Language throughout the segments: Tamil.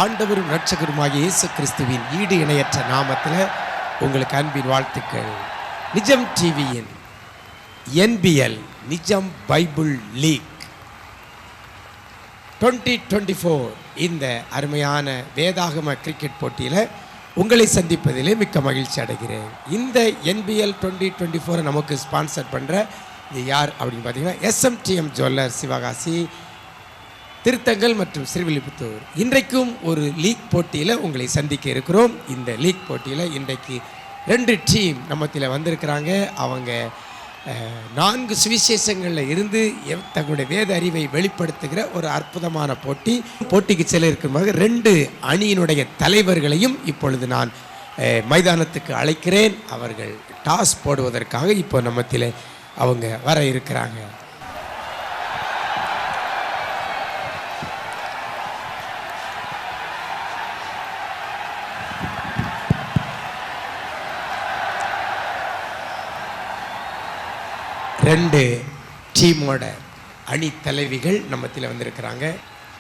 ஆண்டவரும் இரட்சகருமாகிய இயேசு கிறிஸ்துவின் ஈடு இணையற்ற நாமத்தில் உங்களுக்கு அன்பின் வாழ்த்துக்கள். நிஜம் டிவியின் என்பிஎல் நிஜம் பைபிள் லீக் 2024 இந்த அருமையான வேதாகம கிரிக்கெட் போட்டியில் உங்களை சந்திப்பதிலே மிக்க மகிழ்ச்சி அடைகிறேன். இந்த என்பிஎல் 2024 நமக்கு ஸ்பான்சர் பண்ணுற இது யார் அப்படின்னு பார்த்தீங்கன்னா எஸ்எம்டிஎம் ஜுவல்லர் சிவகாசி, திருத்தங்கல் மற்றும் ஸ்ரீவில்லிபுத்தூர். இன்றைக்கும் ஒரு லீக் போட்டியில் உங்களை சந்திக்க இருக்கிறோம். இந்த லீக் போட்டியில் இன்றைக்கு 2 டீம் நம்மத்தில் வந்திருக்கிறாங்க. அவங்க 4 சுவிசேஷங்களில் இருந்து தங்களுடைய வேத அறிவை வெளிப்படுத்துகிற ஒரு அற்புதமான போட்டிக்கு செல்ல இருக்கும்போது 2 அணியினுடைய தலைவர்களையும் இப்பொழுது நான் மைதானத்துக்கு அழைக்கிறேன். அவர்கள் டாஸ் போடுவதற்காக இப்போ நம்மத்தில் அவங்க வர இருக்கிறாங்க. ரெண்டு டீமோட அணி தலைவிகள் நம்மத்தில் வந்திருக்கிறாங்க.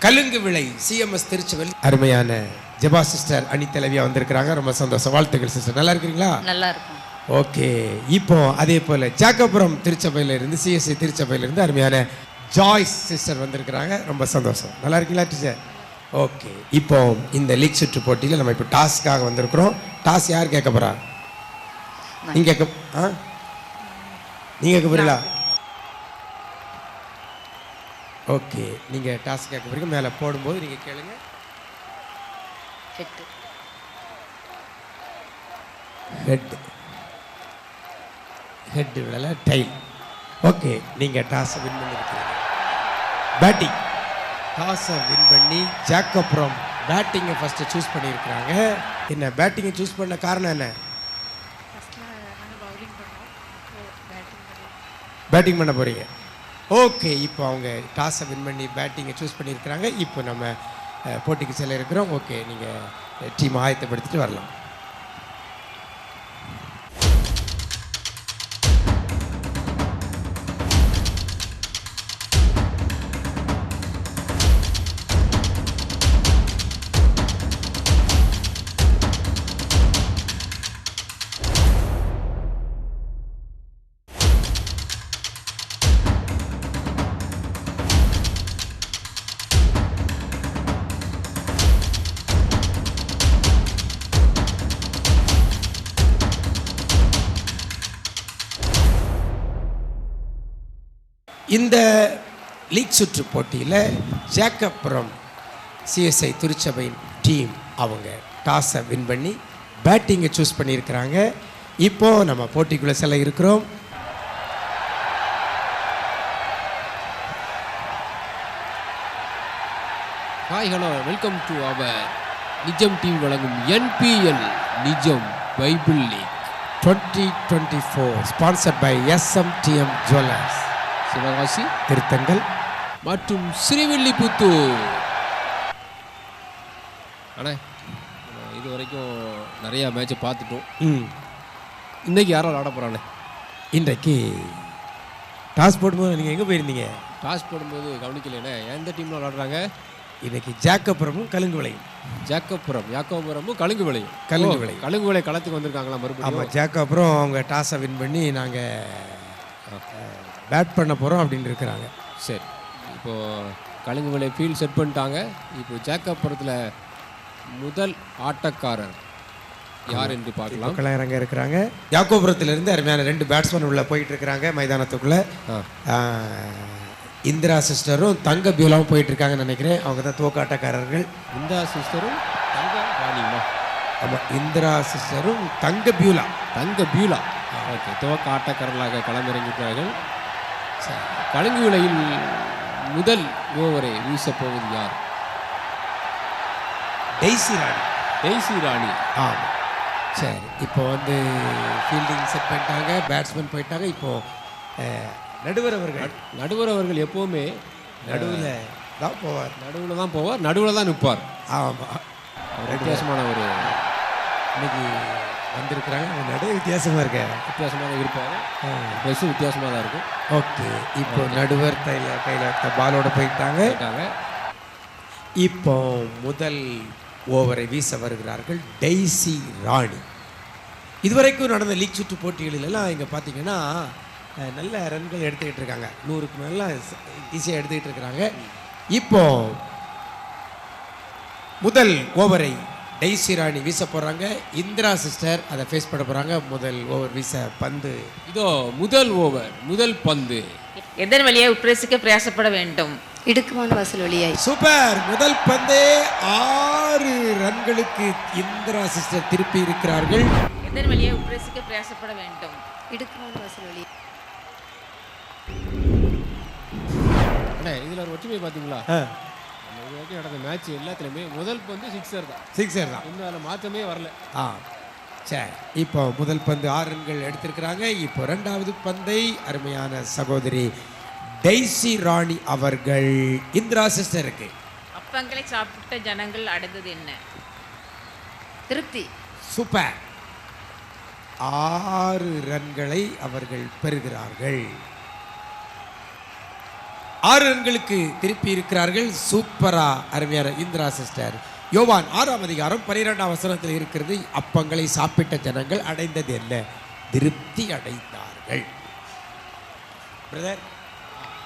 கலுங்கு விளை சிஎம்எஸ் திருச்செவல் அருமையான ஜெபா சிஸ்டர் அணி தலைவியாக வந்திருக்கிறாங்க. ரொம்ப சந்தோஷம். வாழ்த்துக்கள் சிஸ்டர். நல்லா இருக்கிறீங்களா? நல்லா இருக்கும். ஓகே. இப்போ அதே போல் ஜாக்கபுரம் திருச்சபையிலிருந்து சிஎஸ்சி திருச்சபையிலிருந்து அருமையான ஜாய்ஸ் சிஸ்டர் வந்திருக்கிறாங்க. ரொம்ப சந்தோஷம். நல்லா இருக்கீங்களா டீச்சர்? ஓகே. இப்போ இந்த லீக் சுற்று போட்டியில் நம்ம இப்போ டாஸ்க்காக வந்திருக்கிறோம். டாஸ் யார் கேட்க போகிறா? நீங்கள் கேட்க நீங்கள் போறீங்களா? ஓகே. நீங்கள் டாஸ் கேட்க போறீங்க. மேலே போடும்போது நீங்கள் கேளுங்க. ஹெட் விடல டைல். ஓகே. நீங்கள் டாஸை வின் பண்ணியிருக்கிறீங்க. பேட்டிங் டாஸை வின் பண்ணி ஜாக்கபுரம் பேட்டிங்கை ஃபஸ்ட்டு சூஸ் பண்ணியிருக்கிறாங்க. என்ன பேட்டிங்கை சூஸ் பண்ண காரணம் என்ன? பேட்டிங் பண்ண போகிறீங்க. ஓகே. இப்போ அவங்க டாஸை வின் பண்ணி பேட்டிங்கை சூஸ் பண்ணியிருக்கிறாங்க. இப்போ நம்ம போட்டிக்கு செல்ல இருக்கிறோம். ஓகே. நீங்கள் டீம் ஆயத்தப்படுத்திட்டு வரலாம். இந்த லீக் சுற்று போட்டியில் ஜாக்கபுரம் சிஎஸ்ஐ திருச்சபையின் டீம் அவங்க டாஸை வின் பண்ணி பேட்டிங்கை சூஸ் பண்ணியிருக்கிறாங்க. இப்போது நம்ம போட்டிக்குள்ளே செல்ல இருக்கிறோம். Hi, hello, welcome to our Nijam TV வழங்கும் NPL Nijam Bible league 2024 sponsored by SMTM jewellers Sivakasi, Thiruthangal மற்றும் ஸ்ரீவில்லிபுத்தூர். அண்ணா, இது வரைக்கும் நிறையா மேட்சை பார்த்துட்டோம். இன்றைக்கி யாரும் விளாட போகிறாண்ணே? இன்றைக்கு டாஸ் போடும்போது நீங்கள் எங்கே போயிருந்தீங்க? டாஸ் போடும்போது கவனிக்கலைண்ணே. எந்த டீமில் விளாடுறாங்க? இன்றைக்கி ஜாக்கபுரமும் கலுங்கு விளையும். யாக்கோபுரமும் கலுங்கு விளையும். கலுங்கு விளை களத்துக்கு வந்திருக்காங்களா மறுபடியும்? ஆமாம். ஜாக்கபுரம் அவங்க டாஸை வின் பண்ணி நாங்கள் பேட் பண்ண போகிறோம் அப்படின்னு இருக்கிறாங்க. சரி. இப்போது கலுங்கு விளை ஃபீல்ட் செட் பண்ணிட்டாங்க. இப்போ ஜாக்கபுரத்தில் முதல் ஆட்டக்காரர் யார் என்று பார்க்கலாம். இறங்க இருக்கிறாங்க. யாக்கோபுரத்திலிருந்து அருமையான 2 பேட்ஸ்மேன் உள்ளே போயிட்டு இருக்கிறாங்க மைதானத்துக்குள்ளே. இந்திரா சிஸ்டரும் தங்க பியூலாவும் போயிட்டு இருக்காங்கன்னு நினைக்கிறேன். அவங்க தான் துவக்காட்டக்காரர்கள். இந்திரா சிஸ்டரும் தங்க ராணிமா? ஆமாம், இந்திரா சிஸ்டரும் தங்க பியூலா. ஓகே, துவக்க ஆட்டக்காரர்களாக களமிறங்கியிருக்கிறார்கள். கழுங்கு விலையில் முதல் ஓவரை வீசப்போவது யார்? டெய்சி ராணி. டெய்சி ராணி. ஆமாம். சரி, இப்போ வந்து ஃபீல்டிங் செட் பண்ணிட்டாங்க, பேட்ஸ்மேன் போயிட்டாங்க. இப்போ நடுவர் அவர்கள் எப்போவுமே நடுவில் தான் போவார். நடுவில் தான் நிற்பார். ஆமாம். வித்தியாசமான ஒரு இன்னைக்கு வந்திருக்கிறாங்க. அவங்க நடுவு வித்தியாசமாக வித்தியாசமாக இருப்பார். ட்ரெஸ்ஸும் வித்தியாசமாக தான் இருக்கும். ஓகே, இப்போ நடுவர் கையில் பாலோட போயிட்டாங்க. இப்போ முதல் ஓவரை வீச வருகிறார்கள் டெய்சி ராணி. இதுவரைக்கும் நடந்த லீக் சுற்று போட்டிகளிலெல்லாம் இங்கே பார்த்தீங்கன்னா நல்ல ரன்கள் எடுத்துக்கிட்டு இருக்காங்க. 100க்கு மேலே ஈஸியாக எடுத்துக்கிட்டு இருக்கிறாங்க. இப்போ முதல் ஓவரை டெய்சி ராணி வீச போகிறாங்க. இந்திரா சிஸ்டர் அதை ஃபேஸ் பண்ண போகிறாங்க. முதல் ஓவர் வீச பந்து இதோ. முதல் ஓவர், முதல் பந்து எதன் வழியாக உட்பிரசிக்க பிரயாசப்பட வேண்டும்? இடுக்குமான வாசல் வழியாய். சூப்பர். முதல் பந்தே 6 ரன்களுக்கு இந்திரா சிஸ்டர் திருப்பி இருக்கிறார்கள். எதன் வழியாக உட்பிரசிக்க பிரயாசப்பட வேண்டும்? இடுக்குமான வாசல் வழி. இதில் ஒரு ஒற்றுமை பார்த்தீங்களா? நடந்த மேட்ச் எல்லாத்துலேயுமே முதல் பந்து சிக்ஸர் தான். இன்னும் அதில் மாற்றமே வரல. சரி, இப்போ முதல் பந்து 6 ரன்கள் எடுத்திருக்கிறாங்க. இப்போ 2வது பந்தை அருமையான சகோதரி டெய்சி ராணி அவர்கள் இந்திரா சிஸ்டருக்கு. அப்பங்களை சாப்பிட்ட ஜனங்கள் அடைந்தது என்ன? திருப்தி. சூப்பர். 6 ரன்களை அவர்கள் பெறுகிறார்கள். 6 ரன்களுக்கு திருப்பி இருக்கிறார்கள். சூப்பரா அருமையான இந்திரா சிஸ்டர். யோவான் 6ஆம் அதிகாரம் 12ஆம் வசனத்தில் இருக்கிறது. அப்பங்களை சாப்பிட்ட ஜனங்கள் அடைந்தது என்ன? திருப்தி அடைந்தார்கள். பிரதர்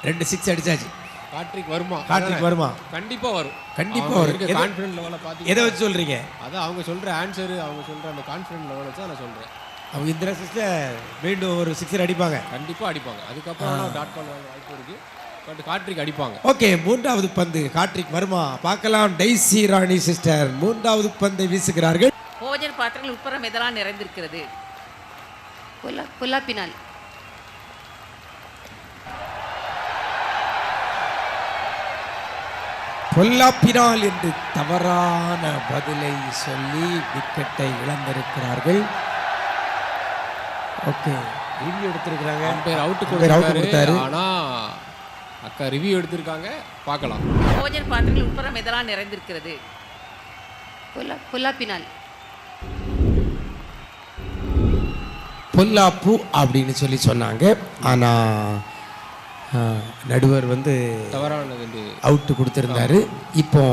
2 6 அடிச்சாச்சு. கார்த்திக் வருமா? கண்டிப்பா வரும். கான்ஃபிடன்ட் லெவலை பார்த்து எதை வச்சு சொல்றீங்க? அதான் அவங்க சொல்ற ஆன்சர், அவங்க சொல்ற அந்த கான்ஃபிடன்ட் லெவலை வச்சு நான் சொல்றேன். அவங்க இந்திரா சிஸ்டர் மீண்டும் ஒரு 6 அடிப்பாங்க. கண்டிப்பா அடிப்பாங்க. அதுக்கப்புறம் டாட் பால் வாய்ப்பு இருக்கு. பட் கார்த்திக் அடிப்பாங்க. ஓகே, 3வது பந்து கார்த்திக் வருமா பார்க்கலாம். டெய்சி ராணி சிஸ்டர் 3வது பந்தை வீசுகிறார்கள். போஜன பாத்திரங்கள் உட்புறம் எதெல்லாம் நிறைந்திருக்கிறது? பொல்லாப்பினால். பொல்லாப்பினால் என்று தவறான பதிலை சொல்லி விக்கெட்டை இழந்திருக்கிறார்கள். ஓகே, ரிவ்யூ எடுத்திருக்கிறாங்க. அவுட் கொடுத்தாரு. ஆனா அக்கா ரிவ்யூ எடுத்திருக்காங்க, பார்க்கலாம். போஜன பாத்திரங்கள் உட்புறம் எதெல்லாம் நிறைந்திருக்கிறது? பொல்லாப்பினால். பொல்லாப்பு அப்படின்னு சொல்லி சொன்னாங்க. ஆனா நடுவர் வந்து தவறானது அவுட்டு கொடுத்துருந்தாரு. இப்போ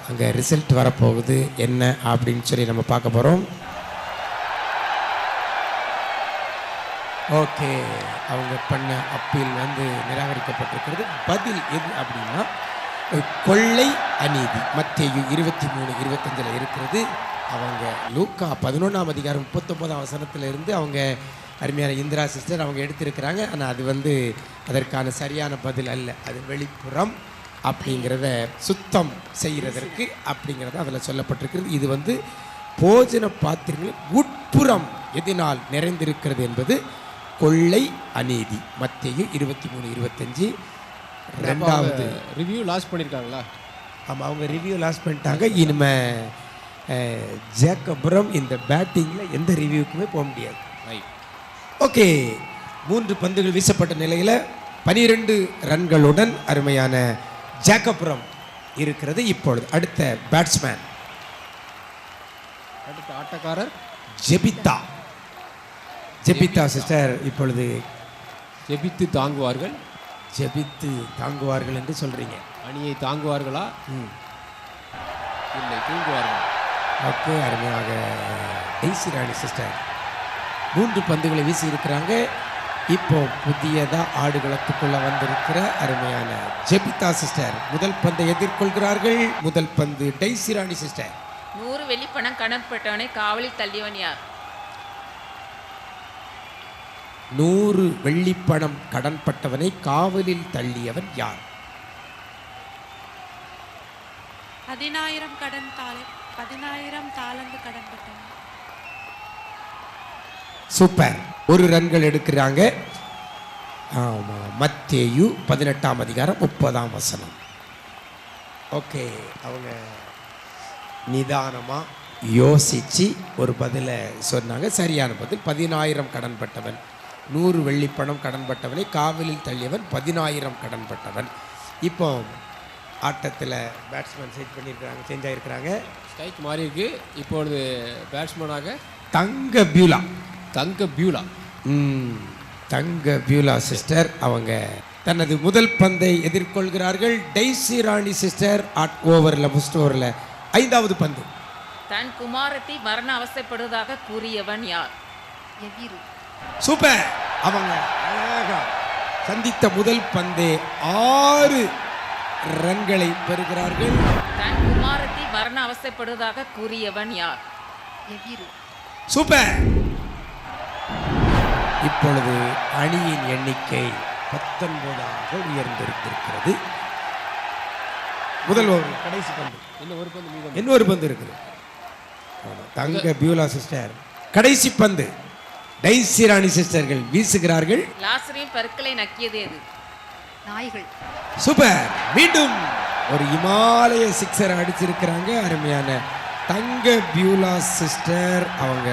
அங்கே ரிசல்ட் வரப்போகுது என்ன அப்படின்னு சொல்லி நம்ம பார்க்க போகிறோம். ஓகே, அவங்க பண்ண அப்பீல் வந்து நிராகரிக்கப்பட்டிருக்கிறது. பதில் எது அப்படின்னா கொள்ளை அநீதி. மத்தேயு 23:25 இருக்கிறது. அவங்க லூக்கா 11ஆம் அதிகாரம் 39ஆம் வசனத்தில் இருந்து அவங்க அருமையான இந்திரா சிஸ்டர் அவங்க எடுத்திருக்கிறாங்க. ஆனால் அது வந்து அதற்கான சரியான பதில் அல்ல. அது வெளிப்புறம் அப்படிங்கிறத சுத்தம் செய்கிறதற்கு அப்படிங்கிறத அதில் சொல்லப்பட்டிருக்கிறது. இது வந்து போஜன பாத்திரங்கள் உட்புறம் எதினால் நிறைந்திருக்கிறது என்பது கொள்ளை அநீதி. மத்தேயு 23:25. 2வது ரிவ்யூ லாஸ் பண்ணியிருக்காங்களா? ஆமாம், அவங்க ரிவ்யூ லாஸ் பண்ணிட்டாங்க. இனிமே ஜேக்கபுரம் இந்த பேட்டிங்கில் எந்த ரிவ்யூக்குமே போக முடியாது. ஓகே, 3 பந்துகள் வீசப்பட்ட நிலையில் 12 ரன்களுடன் அருமையான ஜேக்கபுரம் இருக்கிறது. இப்பொழுது அடுத்த பேட்ஸ்மேன், அடுத்த ஆட்டக்காரர் ஜெபித்தா சிஸ்டர் இப்பொழுது ஜெபித்து தாங்குவார்கள். ஜெபித்து தாங்குவார்கள் என்று சொல்றீங்க. அணியை தாங்குவார்களா? இல்லை, தூங்குவார்கள். ஓகே, அருமையாக டெய்சி ராணி சிஸ்டர் 3 பந்துகளை வீசி இருக்கிறாங்க. இப்போ புதியதாக ஆடுகளத்துக்குள்ள வந்திருக்கிற அருமையான ஜெபிதா சிஸ்டர் முதல் பந்தை எதிர்கொள்கிறார்கள். முதல் பந்து டெய்சி ராணி சிஸ்டர். 100 வெள்ளிப்பணம் கடன்பட்டவனை காவலில் தள்ளியவன் யார்? 100 வெள்ளிப்பணம் கடன்பட்டவனை காவலில் தள்ளியவன் யார்? 10,000 தாளந்து கடன்பட்டவன். சூப்பர். ஒரு ரன்கள் எடுக்கிறாங்க. ஆமாம், மத்தேயு 18ஆம் அதிகாரம் 30ஆம் வசனம். ஓகே, அவங்க நிதானமாக யோசித்து ஒரு பதிலை சொன்னாங்க. சரியான பதில் 10,000 கடன்பட்டவன், 100 வெள்ளிப்பணம் கடன்பட்டவனை காவலில் தள்ளியவன் 10,000 கடன்பட்டவன். இப்போ ஆட்டத்தில் பேட்ஸ்மேன் சேஞ்ச் ஆகிருக்கிறாங்க. ஸ்ட்ரைக் மாறி இருக்கு. இப்பொழுது பேட்ஸ்மேனாக தங்க பியூலா தங்க பியூலா சிஸ்டர் அவங்க தனது முதல் பந்தை எதிர்கொள்கிறார்கள். டெய்சி ராணி சிஸ்டர் ஓவரில் ஃபர்ஸ்ட் ஓவரில் 5வது பந்து. தன் குமாரத்தி மரண அவஸ்தைப்படுவதாக கூறியவன் யார்? எவ்விரு. சூப்பர். அவங்க அழகா சந்தித்த முதல் பந்தே 6 ரன்களை பெறுகிறார்கள். தன் குமாரத்தி மரண அவஸ்தைப்படுவதாக கூறியவன் யார்? எவ்விரு. சூப்பர். இப்பொழுது அணியின் எண்ணிக்கை 19ஆக உயர்ந்திருக்கிறது. முதல் ஓவர் கடைசி பந்து. இன்னொரு பந்து இருக்குது. தங்க பியூலா சிஸ்டர் கடைசி பந்து. டைசி ராணி சிஸ்டர்கள் வீசுகிறார்கள். லாசரின் பற்களை நக்கியது எது? நாய்கள். சூப்பர். மீண்டும் ஒரு இமாலய சிக்ஸர் அடிச்சிருக்கிறாங்க. அருமையான தங்க பியூலா சிஸ்டர் அவங்க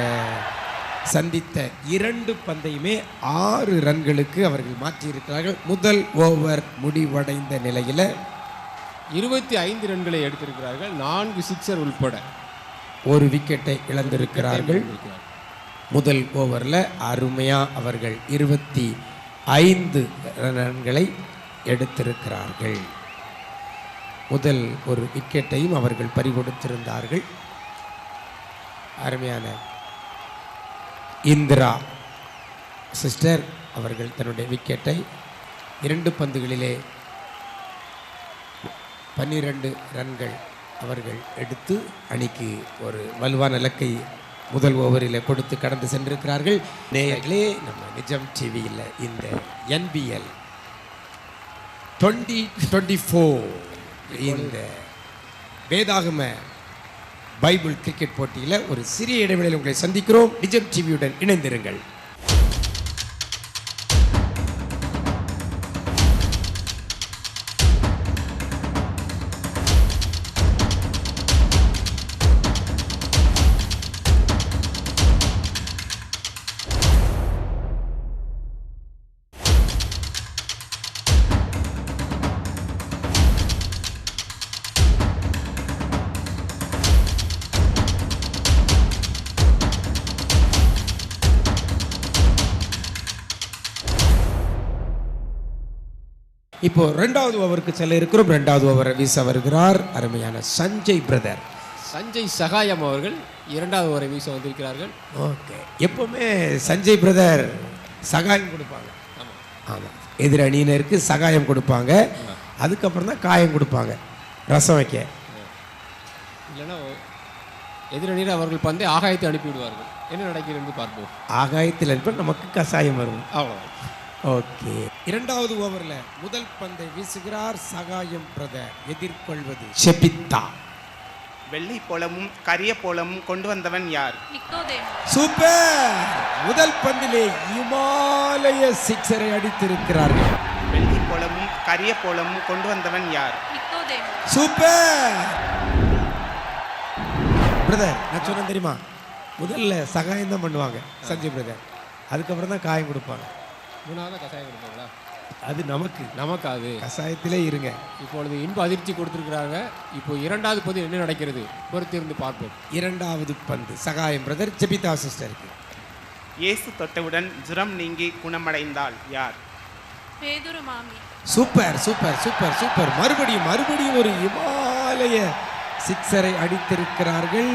சந்தித்த 2 பந்தையுமே 6 ரன்களுக்கு அவர்கள் மாற்றியிருக்கிறார்கள். முதல் ஓவர் முடிவடைந்த நிலையில் 25 ரன்களை எடுத்திருக்கிறார்கள். 4 சிக்ஸர் உள்பட ஒரு விக்கெட்டை இழந்திருக்கிறார்கள். முதல் ஓவரில் அருமையாக அவர்கள் 25 ரன்களை எடுத்திருக்கிறார்கள். முதல் ஒரு விக்கெட்டையும் அவர்கள் பறிகொடுத்திருந்தார்கள். அருமையான இந்திரா சிஸ்டர் அவர்கள் தன்னுடைய விக்கெட்டை 2 பந்துகளிலே 12 ரன்கள் அவர்கள் எடுத்து அணிக்கு ஒரு வலுவான இலக்கை முதல் ஓவரில் கொடுத்து கடந்து சென்றிருக்கிறார்கள். நேயர்களே, நம்ம நிஜம் டிவியில் இந்த NBL 2024 இந்த வேதாகம பைபிள் கிரிக்கெட் போட்டியில் ஒரு சிறிய இடைவெளியில் உங்களை சந்திக்கிறோம். நிஜம் டிவியுடன் இணைந்திருங்கள். இப்போ 2வது ஓவருக்கு செல்ல இருக்கிறோம். 2வது ஓவரை வீச வருகிறார் அருமையான சஞ்சய் பிரதர். சஞ்சய் சகாயம் அவர்கள் 2வது ஓவரை வீச வந்திருக்கிறார்கள். ஓகே, எப்பவுமே சஞ்சய் பிரதர் சகாயம் கொடுப்பாங்க. ஆமாம், எதிர் அணியினருக்கு சகாயம் கொடுப்பாங்க. அதுக்கப்புறம் தான் காயம் கொடுப்பாங்க ரசம் வைக்க. இல்லைன்னா எதிரணியில் அவர்கள் பந்தை ஆகாயத்தை அனுப்பிவிடுவார்கள். என்ன நடக்கிறது பார்ப்போம். ஆகாயத்தில் அனுப்ப நமக்கு கசாயம் வரும். அவ்வளோ. ஓகே, 2வது ஓவரில் முதல் பந்தை வீசுகிறார் சகாயம் பிரதர். எதிர்கொள்வது ஷெபித்தா. வெள்ளை போலமும் கரிய போலமும் கொண்டு வந்தவன் யார்? நிக்கோதேமு. சூப்பர். முதல் பந்திலே இமாலய சிக்ஸரை அடித்திருக்கிறார்கள். வெள்ளை போலமும் கரிய போலமும் கொண்டு வந்தவன் யார்? நிக்கோதேமு. சூப்பர். பிரதர், நான் சொன்னேன் தெரியுமா, முதல்ல சகாயம் தான் பண்ணுவாங்க சஞ்சய் பிரதர், அதுக்கப்புறம் தான் காயம் கொடுப்பாங்க. 3வது கசாயம் கொடுப்பாங்களா? அது நமக்கு அது கசாயத்திலே இருங்க. இப்பொழுது இன்ப அதிர்ச்சி கொடுத்துருக்குறாங்க. இப்போ 2வது பந்து என்ன நடக்கிறது பொறுத்திருந்து பார்ப்போம். 2வது பந்து சகாயம் பிரதர் ஜெபிதா சிஸ்டருக்கு. இயேசு தொட்டவுடன் ஜுரம் நீங்கி குணமடைந்தால் யார்? பேதுரு மாமி. Super super super super. மறுபடியும் ஒரு இமாலய சிக்ஸரை அடித்திருக்கிறார்கள்.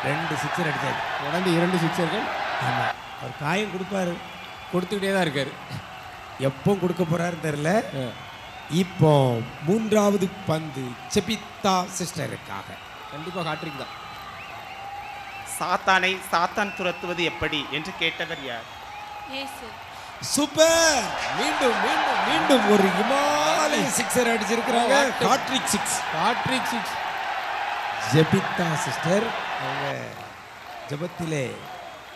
2 சிக்ஸர் அடித்தார். தொடர்ந்து 2 சிக்ஸர்கள். ஆமாம், அவர் காயம் கொடுப்பாரு, கொடுத்துக்கிட்டே தான் இருக்காரு. எப்போ கொடுக்க போறாருன்னு தெரியல. இப்போ 3வது பந்து ஜெபிதா சிஸ்டருக்காக. கண்டிப்பாக ஹாட்ரிக் தான். சாத்தானை சாத்தான் துரத்துவது எப்படி என்று கேட்டவர் யார்? இயேசு. சூப்பர். மீண்டும் ஒரு இமாலய சிக்ஸர் அடிச்சிருக்கிறாங்க. Hattrick six. ஜெபிதா சிஸ்டர் அவங்க ஜெபத்திலே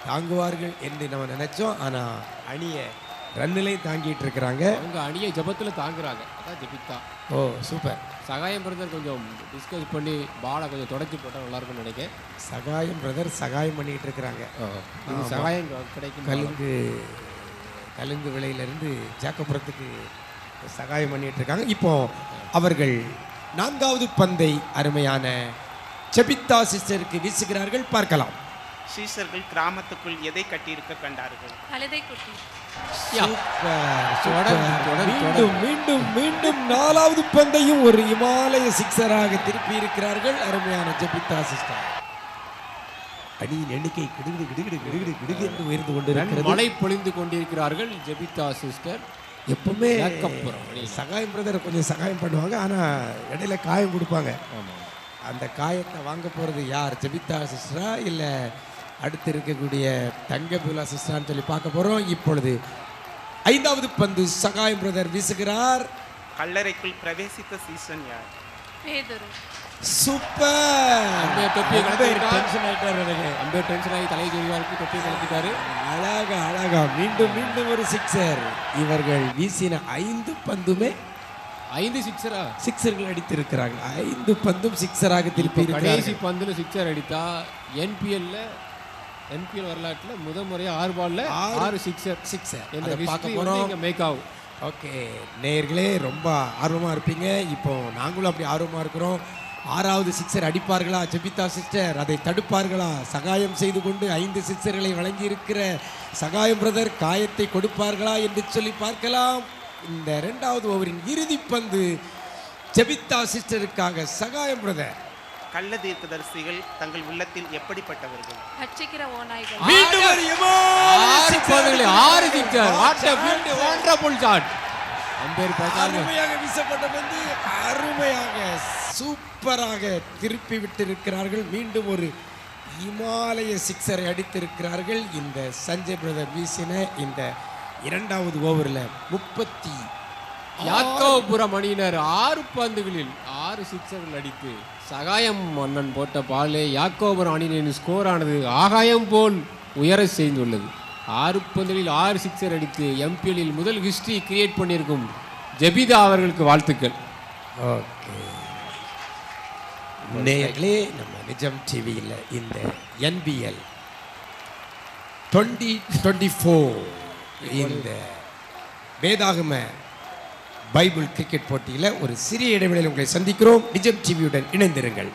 தாங்குவார்கள் என்று நம்ம நினைச்சோம். ஆனா அணியை ரன்னிலையும் தாங்கிட்டு இருக்கிறாங்க. அவங்க அணியை ஜபத்தில் தாங்குறாங்க. அதான் ஜெபித்தா. ஓ சூப்பர். சகாயம் பிரதர் கொஞ்சம் டிஸ்கஸ் பண்ணி பாலை கொஞ்சம் தொடச்சி போட்டால் நல்லா இருக்கும்னு நினைக்கிறேன். சகாயம் பிரதர் சகாயம் பண்ணிட்டு இருக்கிறாங்க. இது சகாயம் கிடைக்கும். கலுங்கு விலையிலிருந்து ஜாக்கப்புறத்துக்கு சகாயம் பண்ணிட்டு இருக்காங்க. இப்போ அவர்கள் 4வது பந்தை அருமையான செபித்தா சிஸ்டருக்கு வீசுகிறார்கள். பார்க்கலாம். சீஷர்கள் கிராமத்துக்குள் எதை கட்டியிருக்க கண்டார்கள்? கழுதை குட்டி. மீண்டும் மீண்டும் மீண்டும் 4வது பந்தையும் ஒரு இமாலய சிக்ஸராக திருப்பி இருக்கிறார்கள் அருமையான ஜெபித்தா சிஸ்டர். அணியின் எண்ணிக்கை கிடுகிடு கிடுகிடு கிடுகிடு கிடுகு என்று உயர்ந்து கொண்டிருக்கிறது. மழை பொழிந்து கொண்டிருக்கிறார்கள் ஜெபித்தா சிஸ்டர். எப்பவுமே ஜாக்கப்புறம் சகாயம் பிரதர் கொஞ்சம் சகாயம் பண்ணுவாங்க. ஆனா இடையில காயம் கொடுப்பாங்க. ஆமாம். அந்த காயத்தை வாங்க போறது யார்? ஜெபித்தா சிஸ்டரா இல்ல அடுத்து இருக்கக்கூடிய தங்கபுலா சிஸ்டரான்னு சொல்லி பார்க்க போறோம். இப்பொழுது 5வது பந்து சகாயம் பிரதர் வீசுகிறார். கல்லறைக்குள் பிரவேசித்த சீசன் யார்? பேதுரு. சூப்பர். அம்பையர் தொப்பியை கலத்திட்டார். டென்ஷன் ஆயிட்டார் எனக்கு. அம்பையர் டென்ஷன் ஆகி தலையை சொல்லிவாருக்கு தொப்பியை கலத்திட்டாரு. அழகா அழகா மீண்டும் மீண்டும் ஒரு சிக்ஸர். இவர்கள் வீசின 5 பந்துமே 5 சிக்ஸரா சிக்ஸர்கள் அடித்திருக்கிறாங்க. 5 பந்தும் சிக்ஸராக திருப்பி கடைசி இருக்கிறார்கள். பந்தில் சிக்ஸர் அடித்தா என்பிஎல் வரலாற்றில் முதல் முறையாக 6 பால்ல 6 சிக்ஸர் சிக்ஸர் என்ற பார்க்க போறோம். மேக் ஆகும். ஓகே நேயர்களே ரொம்ப ஆர்வமாக இருப்பீங்க. இப்போ நாங்களும் அப்படி ஆர்வமாக இருக்கிறோம். 6வது சிக்ஸர் அடிப்பார்களா ஜெபித்தா சிஸ்டர்? அதை தடுப்பார்களா? சகாயம் செய்து கொண்டு 5 சிக்ஸர்களை வழங்கி இருக்கிற சகாயம் பிரதர் காயத்தை கொடுப்பார்களா என்று சொல்லி பார்க்கலாம். இந்த 2வது ஓவரின் இறுதி பந்து ஜெபித்தா சிஸ்டருக்காக சகாயம் பிரதர். கள்ள தீர்க்கதரிசிகள் தங்கள் உள்ளத்தில் எப்படிப்பட்டவர்கள்? பட்சிக்கிற ஓநாய்கள். மீண்டும் ஒரு இமாலய 6 sixer. பந்துகளில் 6 sixer. What a wonderful shot. Umpire பார்த்தாங்க. அருமையாக வீசப்பட்ட பந்து அருமையாக சூப்பராக திருப்பி விட்டிருக்கிறார்கள். மீண்டும் ஒரு இமாலய சிக்ஸரை அடித்திருக்கிறார்கள். இந்த சஞ்சய் பிரதர் வீசின இந்த 2வது ஓவரில் 30 யாக்கோபுரம் அணியினர் 6 பந்துகளில் 6 சிக்ஸர்கள் அடித்து சகாயம் மன்னன் போட்ட பாலே யாக்கோபுரம் அணியினரின் ஸ்கோர் ஆனது ஆகாயம் போல் உயர செய்துள்ளது. 6 பந்துகளில் 6 சிக்ஸர் அடித்து எம்பிஎல்லில் முதல் ஹிஸ்டரி கிரியேட் பண்ணியிருக்கும் ஜெபிதா அவர்களுக்கு வாழ்த்துக்கள். ஓகே நேயர்களே, நம்ம நிஜம் டிவியில் இந்த NBL 2024 இந்த வேதாகம பைபிள் கிரிக்கெட் போட்டியில் ஒரு சிறிய இடைவெளியில் உங்களை சந்திக்கிறோம். நிஜம் டிவியுடன் இணைந்திருங்கள்.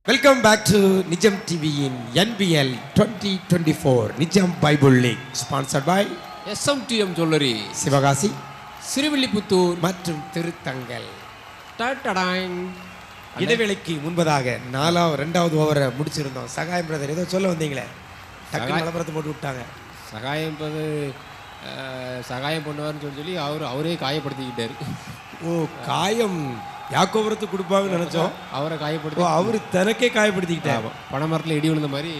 வெல்கம் பேக் டு நிஜம் டிவியின் NBL 2024 Nijam Bible league sponsored by SMTM jewellery, Sivakasi, Srivilliputhur மற்றும் திருத்தங்கல். டடடாங். இடைவேளைக்கு முன்பதாக 2வது ஓவரை முடிச்சிருந்தோம். சகாயம் பிரதர் ஏதோ சொல்ல வந்தீங்களே, டக்குனு விளம்பரத்தை போட்டு விட்டாங்க. சகாயம் பண்ணுவார்னு சொல்லி அவரே காயப்படுத்திக்கிட்டாரு. ஓ, காயம் யாக்கோபுரத்துக்கு கொடுப்பாங்கன்னு நினைச்சோம். அவரை காயப்படுத்தி அவர் தனக்கே காயப்படுத்திக்கிட்டார். பனைமரத்தில் இடி விழுந்த மாதிரி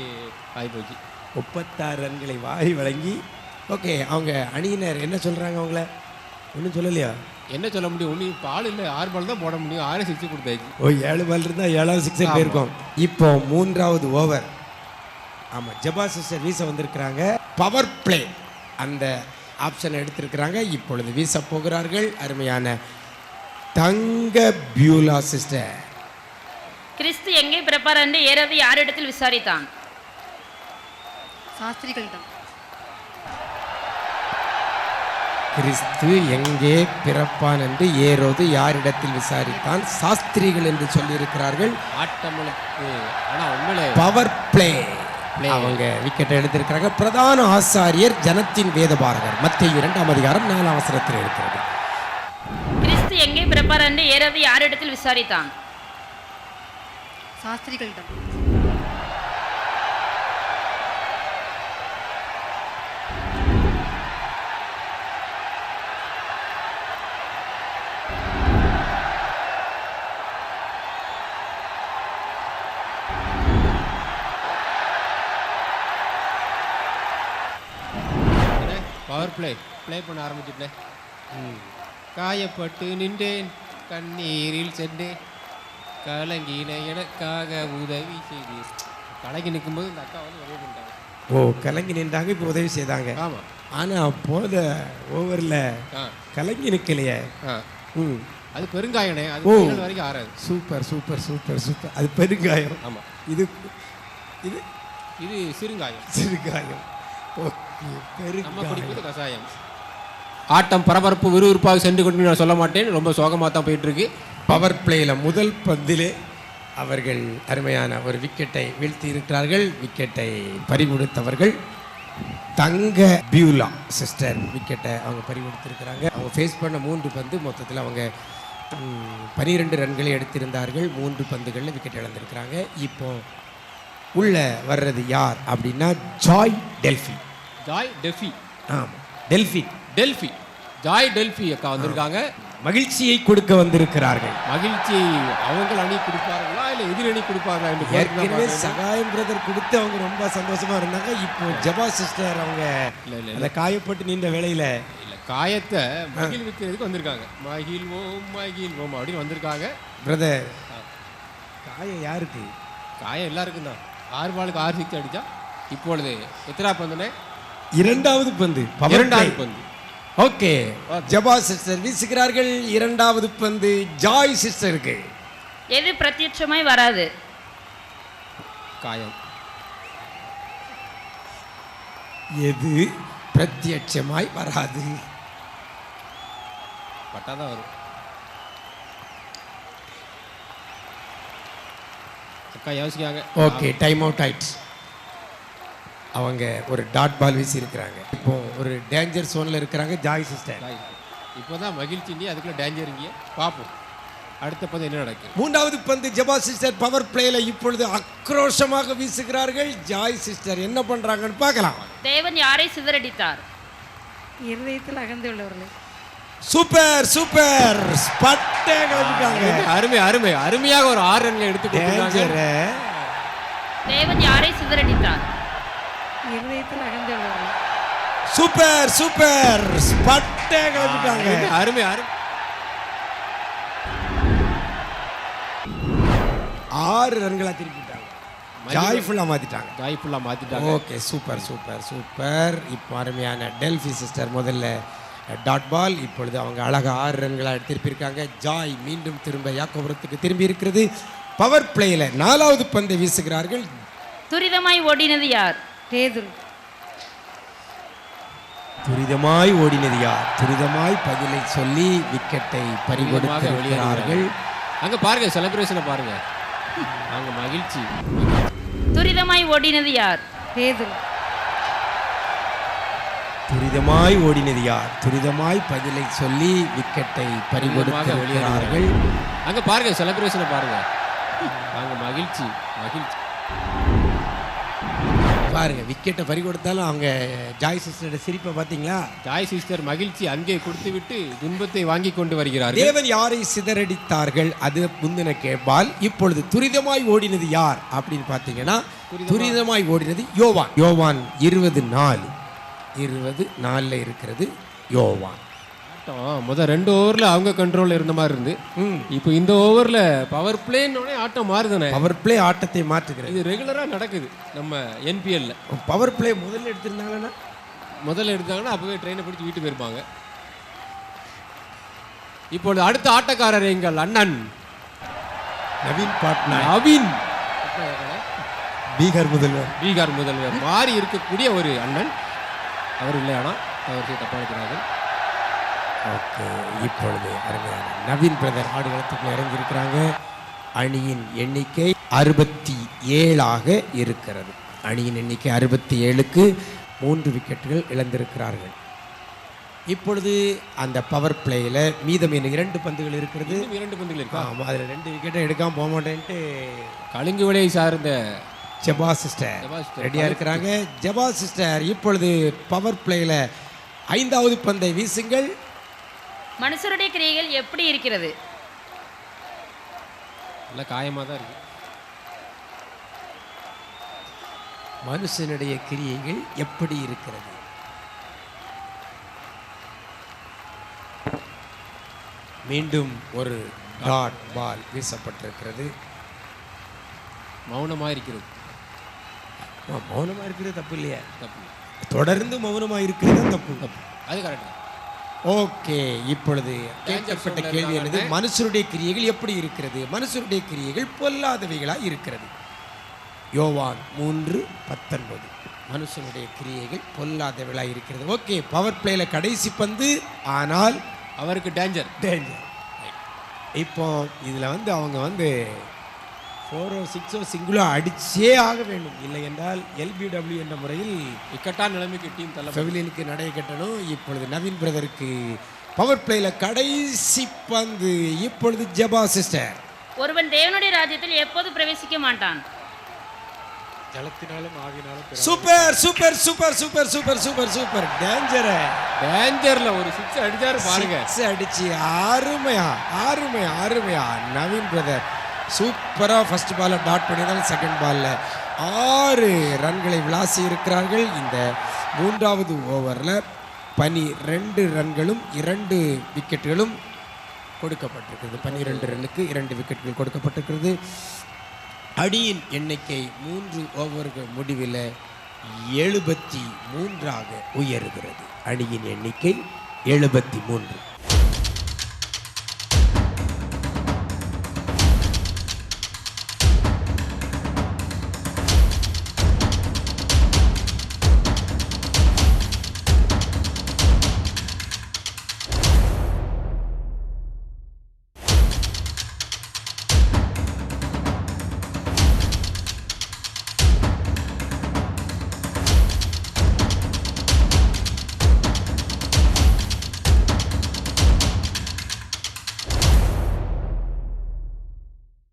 காயப்போச்சு. 36 ரன்களை வாரி வழங்கி. ஓகே, அவங்க அணியினர் என்ன சொல்றாங்க? அவங்கள ஒன்றும் சொல்லலையா? என்ன சொல்ல முடியும்? ஒன்றும் இப்போ ஆள் இல்லை. 6 பால் தான் போட முடியும். 6 சிக்ஸ் கொடுத்தாச்சு. ஓ, 7 பால் இருந்தால் 7வது சிக்ஸர் போயிருக்கோம். இப்போ 3வது ஓவர். ஆமாம், ஜபா சிஸ்டர் வீச வந்திருக்கிறாங்க. பவர் பிளே அந்த ஆப்ஷனை எடுத்திருக்கிறாங்க. இப்பொழுது வீச போகிறார்கள் அருமையான தங்க பியூலா சிஸ்டர். கிறிஸ்து எங்கே பிறப்பார் என்று ஏரோது யாரிடத்தில் விசாரித்தான்? சாஸ்திரிகளிடம். கிறிஸ்து எங்கே பிறப்பான் என்று ஏரோது யாரிடத்தில் விசாரித்தான்? சாஸ்திரிகள் என்று சொல்லியிருக்கிறார்கள். ஆட்டமுழுக்கு. ஆனால் உண்மையிலே பவர் பிளே அவங்க விக்கெட்டை எடுத்திருக்கிறாங்க. பிரதான ஆசாரியர் ஜனத்தின் வேதபாரகர். மத்தேயு 2ஆம் அதிகாரம் 4ஆம் வசனத்தில் இருக்கிறது. கிறிஸ்து எங்கே பிறப்பார் என்று ஏரோது யாரிடத்தில் விசாரித்தான்? சாஸ்திரிகளிடம் பவர் ப்ளே பண்ண ஆரம்பிச்சுட்டேன். காயப்பட்டு நின்றேன், கண்ணீரில் சென்றேன், கலங்கின எனக்காக உதவி செய்தீர். கலங்கி நிற்கும்போது இந்த அக்கா வந்து உதவி பண்ணிட்டாங்க. ஓ, கலங்கி நின்றாங்க, இப்போ உதவி செய்தாங்க. ஆமாம். ஆனால் போத ஓவரில் கலங்கி நிற்கலையே. அது பெருங்காயனே, அது ஓ. final வரைக்கும் ஆறாது. Super super super super. அது பெருங்காயம். ஆமாம். இது இது இது சிறுங்காயம். சிறுகாயம். ஓகே, நம்ம குடிப்பது பெருங்காயம். கசாயம். ஆட்டம் பரபரப்பு விறுவிறுப்பாக சென்று கொண்டு நான் சொல்ல மாட்டேன், ரொம்ப சோகமாக தான் போயிட்டு இருக்கு. பவர் பிளேயில் முதல் பந்திலே அவர்கள் அருமையான ஒரு விக்கெட்டை வீழ்த்தி இருக்கிறார்கள். விக்கெட்டை பறிகொடுத்தவர்கள் தங்க பியூலா சிஸ்டர் விக்கெட்டை அவங்க பறிகொடுத்திருக்கிறாங்க. அவங்க ஃபேஸ் பண்ண 3 பந்து மொத்தத்தில் அவங்க 12 ரன்களை எடுத்திருந்தார்கள். 3 பந்துகளில் விக்கெட் இழந்திருக்கிறாங்க. இப்போ உள்ள வர்றது யார் அப்படின்னா ஜாய் டெல்ஃபி. Joy Delphi. ஆமாம், டெல்ஃபி. டெல்ஃபி, ஜாய் டெல்ஃபி அக்கா வந்திருக்காங்க. மகிழ்ச்சியை கொடுக்க வந்திருக்கிறார்கள். மகிழ்ச்சி அவங்கள் அணி கொடுப்பார்களா இல்லை எதிர் அணி கொடுப்பார்களா என்று ஏற்கனவே சகாயம் பிரதர் கொடுத்து அவங்க ரொம்ப சந்தோஷமா இருந்தாங்க. இப்போ ஜபா சிஸ்டர் அவங்க அந்த காயப்பட்டு நின்ற வேளையில இல்லை, காயத்தை மகிழ்விக்கிறதுக்கு வந்திருக்காங்க. மகிழ்வோம் மகிழ்வோம் அப்படின்னு வந்திருக்காங்க. பிரதர், காயம் யாருக்கு? காயம் எல்லாருக்கும் தான். 6 பாலுக்கு 6 சிக்ஸ் அடித்தா. இப்பொழுது எத்தனா பந்துனே? 2வது பந்து, பவர் 2வது பந்து. ஓகே, ஜபா சிஸ்டர் வீசுகிறார்கள். 2வது பந்து ஜாய் சிஸ்டருக்கு. எது பிரத்யட்சமாய் வராது? காயம். எது பிரத்யட்சமாய் வராது? பட்டாதான் வரும். அக்கா யோசிக்காங்க. ஓகே, டைம் அவுட் ஆயிடுச்சு. அவங்க ஒரு டாட் பால் வீசி இருக்கிறாங்க. இப்போ ஒரு டேஞ்சர் சோனில் இருக்கிறாங்க ஜாய் சிஸ்டர். இப்போதான் மகிழ்ச்சி இங்கே, அதுக்குள்ள டேஞ்சர் இங்கே. பார்ப்போம் அடுத்த பந்து என்ன நடக்கும். 3வது பந்து ஜபா சிஸ்டர் பவர் பிளேல இப்பொழுது ஆக்ரோஷமாக வீசுகிறார்கள். ஜாய் சிஸ்டர் என்ன பண்றாங்கன்னு பார்க்கலாம். தேவன் யாரை சிதறடித்தார்? இருதயத்தில் அகந்துள்ளவர்களே. Super super, ஸ்பட்டே கலந்துட்டாங்க. அருமை அருமை, அருமையாக ஒரு 6 ரன்களை எடுத்து டேஞ்சர். தேவன் யாரை சிதறடித்தார்? இருதயத்தில் அகந்துள்ளவர்களே. Super super, ஸ்பட்டே கலந்துட்டாங்க. அருமை அருமை. 6 ரன்களா திருப்பிட்டாங்க. ஜாய்ஃபுல்லா மாத்திட்டாங்க. ஜாய்ஃபுல்லா மாத்திட்டாங்க. Okay, super super super. இப்போ அருமையான டெல்ஃபி சிஸ்டர் முதல்ல டாட் பால். இப்பொழுது அவங்க அழகா 6 ரன்களா திருப்பியிருக்காங்க. ஜாய் மீண்டும் திரும்ப யாக்கோபுரத்துக்கு திரும்பி இருக்கிறது. பவர் பிளேயில் 4வது பந்தை வீசுகிறார்கள். துரிதமாய் ஓடினது யார்? பேதுரு. துரிதமாய் ஓடினது யார்? துரிதமாய் பதிலை சொல்லி விக்கெட்டை பறிகொடுத்திருக்கிறார்கள். அங்க பாருங்க, செலிப்ரேஷனை பாருங்க, அங்க மகிழ்ச்சி. துரிதமாய் ஓடினது யார்? பேதுரு. துரிதமாய் ஓடினது யார்? துரிதமாய் பதிலை சொல்லி விக்கெட்டை பறிகொடுத்திருக்கிறார்கள். அங்க பாருங்க, செலிப்ரேஷனை பாருங்க, அங்க மகிழ்ச்சி மகிழ்ச்சி. பாருங்க, விக்கெட்டை பறிகொடுத்தாலும் அவங்க ஜாய் சிஸ்டரோட சிரிப்பை பார்த்தீங்களா? ஜாய் சிஸ்டர் மகிழ்ச்சி அங்கே கொடுத்து விட்டு துன்பத்தை வாங்கி கொண்டு வருகிறார்கள். தேவன் யாரை சிதறடித்தார்கள்? அது முந்தின கேபால். இப்பொழுது துரிதமாய் ஓடினது யார் அப்படின்னு பார்த்தீங்கன்னா, துரிதமாய் ஓடினது யோவான். யோவான் 24 இருக்கிறது யோவான். முதல் 2 ஓவரில் அவங்க கண்ட்ரோலில் இருந்த மாதிரி இருந்து, இப்போ இந்த ஓவரில் பவர் பிளேன்னோடனே ஆட்டம் மாறுதானே. பவர் பிளே ஆட்டத்தை மாற்றுகிறது. இது ரெகுலராக நடக்குது நம்ம என்பிஎல்ல. பவர் பிளே முதல்ல எடுத்திருந்தாங்கன்னா அப்பவே ட்ரெயினை பிடிச்சி வீட்டுக்கு போயிருப்பாங்க. இப்பொழுது அடுத்த ஆட்டக்காரர் எங்கள் அண்ணன் நவீன் பாட்னா. நவீன், பீகார் முதல்வர் மாறி இருக்கக்கூடிய ஒரு அண்ணன். அவர் இல்லையானா அவர் தப்பா இருக்கிறார்கள். ஓகே, இப்பொழுது அருமையான நவீன் பிரதர் ஆடுகளத்துக்குள்ள இறங்கியிருக்கிறாங்க. அணியின் எண்ணிக்கை 67 இருக்கிறது. அணியின் எண்ணிக்கை 67க்கு 3 விக்கெட்டுகள் இழந்திருக்கிறார்கள். இப்பொழுது அந்த பவர் பிளேயில் மீதம் இன்னும் 2 பந்துகள் இருக்கிறது. இன்னும் 2 பந்துகள் இருக்கா? ஆமாம், அதில் 2 விக்கெட்டை எடுக்காமல் போக மாட்டேன்ட்டு கலிங்கு விலையை சார்ந்த ஜபா சிஸ்டர் ரெடியாக இருக்கிறாங்க. ஜபா சிஸ்டர் இப்பொழுது பவர் பிளேயில் 5வது பந்தை வீசுங்கள். மனுஷருடைய கிரியைகள் எப்படி இருக்கிறது? நல்ல காயமாக தான் இருக்கு. மனுஷனுடைய கிரியைகள் எப்படி இருக்கிறது? மீண்டும் ஒரு டாட் பால் வீசப்பட்டிருக்கிறது. மௌனமாக இருக்கிறது. மௌனமாக இருக்கிறது தப்பு இல்லையா? தப்பு. தொடர்ந்து மௌனமாக இருக்கிறது தப்பு. தப்பு, அது கரெக்ட். ஓகே, இப்பொழுது கேட்கப்பட்ட கேள்வி என்னது? மனுஷருடைய கிரியைகள் எப்படி இருக்கிறது? மனுஷருடைய கிரியைகள் பொல்லாதவைகளாக இருக்கிறது. யோவான் 3:19. மனுஷனுடைய கிரியைகள் பொல்லாதவைகளாக இருக்கிறது. ஓகே, பவர் பிளேல கடைசி பந்து, ஆனால் அவருக்கு டேஞ்சர். இப்போ இதில் அவங்க 4 6 சிங்கிளோ அடிச்சே ஆக வேண்டும். இல்லை என்றால் LBW என்ற முறையில் இக்கட்டான நிலைமைக்கு டீம் தள்ள பெவிலியனுக்கு நடை கட்டணும். இப்பொழுது நவீன் பிரதருக்கு பவர் பிளேல கடைசி பந்து. இப்பொழுது ஜபா சிஸ்டர். ஒருவன் தேவனுடைய ராஜ்யத்தில் எப்போது பிரவேசிக்க மாட்டான்? ஜலத்தினாலும் ஆவினாலும். Super super super super super super super. டேஞ்சர்ல ஒரு 6 அடிச்சாரு பாருங்க. 6 அடிச்சு அருமையா அருமையா அருமையா நவீன் பிரதர் சூப்பரா ஃபர்ஸ்ட் பால்ல டாட் பண்ணிதான் செகண்ட் பால்ல 6 ரன்களை விளாசி இருக்கிறார்கள். இந்த 3வது ஓவரில் 12 ரன்களும் 2 விக்கெட்டுகளும் கொடுக்கப்பட்டிருக்கிறது. 12 ரன்னுக்கு 2 விக்கெட்டுகள் கொடுக்கப்பட்டிருக்கிறது. அடியின் எண்ணிக்கை 3 ஓவர்கள் முடிவில் 73 உயர்கிறது. அணியின் எண்ணிக்கை 73.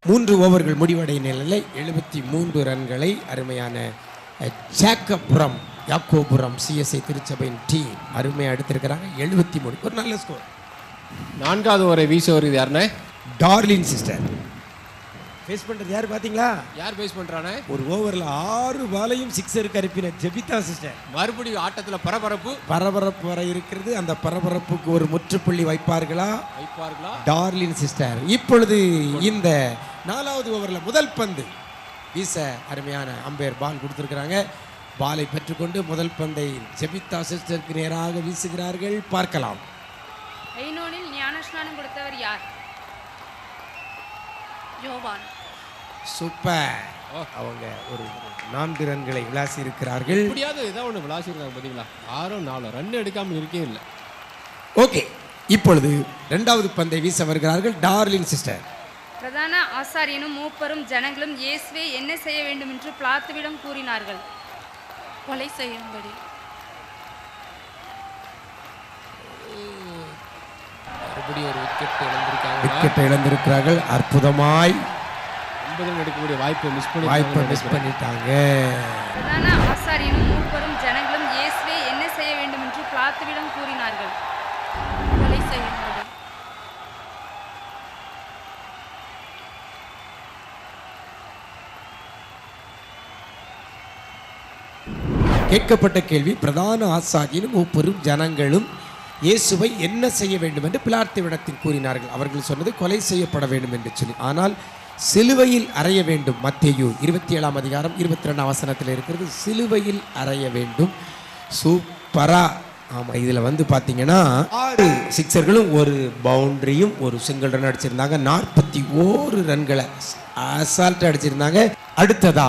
மூன்று ஓவர்கள் முடிவடைய நிலையில் 73 ரன்களை அருமையான யாக்கோபுரம் CSI திருச்சபையின் டீம் அருமையாக எடுத்திருக்கிறாங்க. 73 ஒரு நல்ல ஸ்கோர். 4வது ஓவரை வீச வருது யாருன்னா? Darlene sister. ஃபேஸ் பண்ணுறது யார் பார்த்தீங்களா? யார் ஃபேஸ் பண்ணுறானே? ஒரு ஓவரில் 6 பாலையும் 6 அனுப்பின ஜெபிதா சிஸ்டர். மறுபடியும் ஆட்டத்தில் பரபரப்பு வர இருக்கிறது. அந்த பரபரப்புக்கு ஒரு முற்றுப்புள்ளி வைப்பார்களா? Darlene sister. இப்பொழுது இந்த 4வது ஓவரில் முதல் பந்து வீச அருமையான அம்பையர் பால் கொடுத்துருக்குறாங்க. பாலை பெற்றுக்கொண்டு முதல் பந்தை ஜெபிதா சிஸ்டருக்கு நேராக வீசுகிறார்கள். பார்க்கலாம். ஐனோனில் ஞானஸ்நானம் கொடுத்தவர் யார்? யோவான். சூப்பர். அவங்க ஒரு 4 ரன்களை விளாசி இருக்கிறார்கள். எப்படியாவது ஏதாவது ஒன்று விளாசி இருக்காங்க பார்த்தீங்களா? 6-4 ரன் எடுக்காமல் இருக்கே இல்லை. ஓகே, இப்பொழுது 2வது பந்தை வீச வருகிறார்கள் டார்லின் சிஸ்டர். பிரதான ஆசாரியனும் மூப்பரும் ஜனங்களும் இயேசுவே என்ன செய்ய வேண்டும் என்று பிலாத்துவிடம் கூறினார்கள். கொலை செய்யும்படி. மறுபடியும் ஒரு விக்கெட் இழந்திருக்கிறார்கள். அற்புதமாய் 9 ரன் எடுக்கக்கூடிய வாய்ப்பை மிஸ் பண்ணிட்டாங்க. பிரதான ஆசாரியனும் மூப்பரும் ஜனங்களும் இயேசுவே என்ன செய்ய வேண்டும் என்று பிலாத்துவிடம் கூறினார்கள். கொலை செய்யும்படி. கேட்கப்பட்ட கேள்வி, பிரதான ஆசாரியனும் மூப்பரும் ஜனங்களும் இயேசுவை என்ன செய்ய வேண்டும் என்று பிலாத்துவிடத்தில் கூறினார்கள். அவர்கள் சொன்னது கொலை செய்யப்பட வேண்டும் என்று சொல்லி. ஆனால் சிலுவையில் அறைய வேண்டும். மத்தேயு 27ஆம் அதிகாரம் 22ஆம் வசனத்தில் இருக்கிறது. சிலுவையில் அறைய வேண்டும். சூப்பரா. ஆமாம், இதில் பார்த்தீங்கன்னா 6 சிக்ஸர்களும் ஒரு பவுண்டரியும் ஒரு சிங்கிள் ரன் அடிச்சிருந்தாங்க. 41 ரன்களை அசால்ட்டாக அடிச்சிருந்தாங்க. அடுத்ததா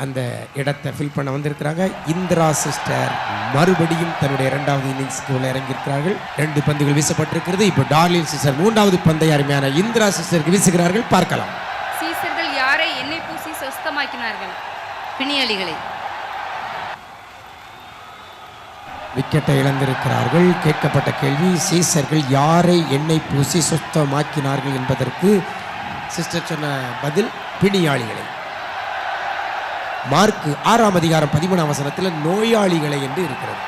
அந்த இடத்தை ஃபில் பண்ண வந்திருக்கிறாங்க இந்திரா சிஸ்டர். மறுபடியும் தன்னுடைய 2வது இன்னிங்ஸ்க்கு உள்ள இறங்கியிருக்கிறார்கள். 2 பந்துகள் வீசப்பட்டிருக்கிறது. இப்போ டார்லின் சிஸ்டர் 3வது பந்தை அருமையான இந்திரா சிஸ்டருக்கு வீசுகிறார்கள். பார்க்கலாம். சீசர்கள் யாரை எண்ணெய் பூசி சொஸ்தமாக்கினார்கள்? பிணியாளிகளை. விக்கெட்டை இழந்திருக்கிறார்கள். கேட்கப்பட்ட கேள்வி, சீசர்கள் யாரை எண்ணெய் பூசி சுத்தமாக்கினார்கள் என்பதற்கு சிஸ்டர் சொன்ன பதில் பிணியாளிகளை. மார்க் 6ஆம் அதிகாரம் 13ஆம் வசனத்தில் நோயாளிகளை என்று இருக்கிறது.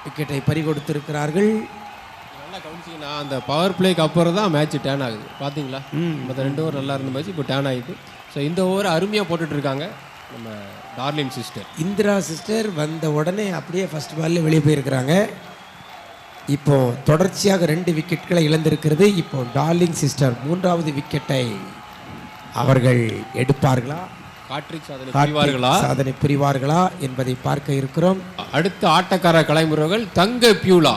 விக்கெட்டை பறிகொடுத்திருக்கிறார்கள். நல்லா கவனிச்சிங்கன்னா அந்த பவர் பிளேக்கு அப்புறம் தான் மேட்ச் டேன் ஆகுது. பார்த்தீங்களா? மற்ற 2 ஓவர் நல்லா இருந்த மேட்ச் இப்போ டேன் ஆகிடுது. ஸோ இந்த ஓவர் அருமையாக போட்டுட்டு இருக்காங்க நம்ம டார்லின் சிஸ்டர். இந்திரா சிஸ்டர் வந்த உடனே அப்படியே ஃபர்ஸ்ட் பால்ல வெளியே போயிருக்கிறாங்க. இப்போ தொடர்ச்சியாக 2 விக்கெட்களை இழந்திருக்கிறது. இப்போ டார்லிங் சிஸ்டர் 3வது விக்கெட்டை அவர்கள் எடுப்பார்களா, காட்ரிக் சாதனை புரிவார்களா என்பதை பார்க்க இருக்கிறோம். அடுத்த ஆட்டக்கார கலைமுறைகள் தங்க பியூலா